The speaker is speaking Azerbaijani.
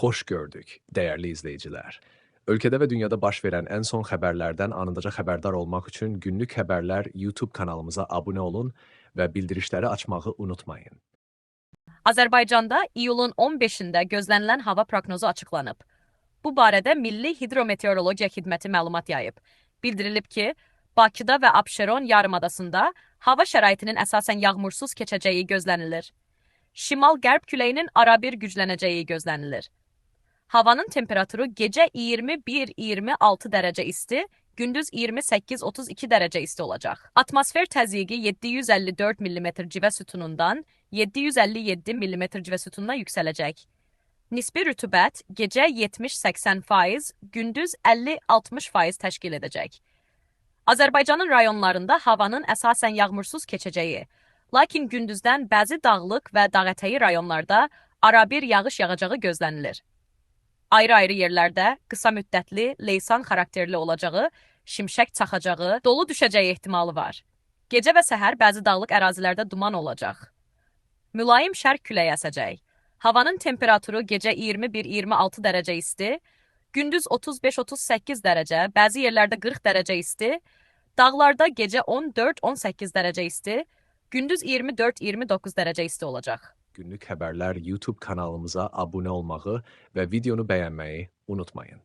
Hoş gördük, değerli izleyiciler. Ülkede ve dünyada baş verən ən son xəbərlərdən anındaca xəbərdar olmaq üçün Günlük Xəbərlər YouTube kanalımıza abunə olun və bildirişləri açmağı unutmayın. Azərbaycanda iyulun 15-də gözlənilən hava proqnozu açıqlanıb. Bu barədə Milli Hidrometeorologiya Xidməti məlumat yayıb. Bildirilib ki, Bakıda və Abşeron yarımadasında hava şəraitinin əsasən yağmursuz keçəcəyi gözlənilir. Şimal-qərb küləyinin arabir güclənəcəyi gözlənilir. Havanın temperaturu gecə 21-26 dərəcə isti, gündüz 28-32 dərəcə isti olacaq. Atmosfer təzyiqi 754 mm civə sütunundan 757 mm civə sütununa yüksələcək. Nisbi rütubət gecə 70-80%, gündüz 50-60% təşkil edəcək. Azərbaycanın rayonlarında havanın əsasən yağmursuz keçəcəyi, lakin gündüzdən bəzi dağlıq və dağətəyi rayonlarda arabir yağış yağacağı gözlənilir. Ayrı-ayrı yerlərdə qısa müddətli, leysan xarakterli olacağı, şimşək çaxacağı, dolu düşəcəyi ehtimalı var. Gecə və səhər bəzi dağlıq ərazilərdə duman olacaq. Mülayim şərq küləyi əsəcək. Havanın temperaturu gecə 21-26 dərəcə isti, gündüz 35-38 dərəcə, bəzi yerlərdə 40 dərəcə isti, dağlarda gecə 14-18 dərəcə isti, gündüz 24-29 dərəcə isti olacaq. Günlük Xəbərlər YouTube kanalımıza abunə olmağı və videonu bəyənməyi unutmayın.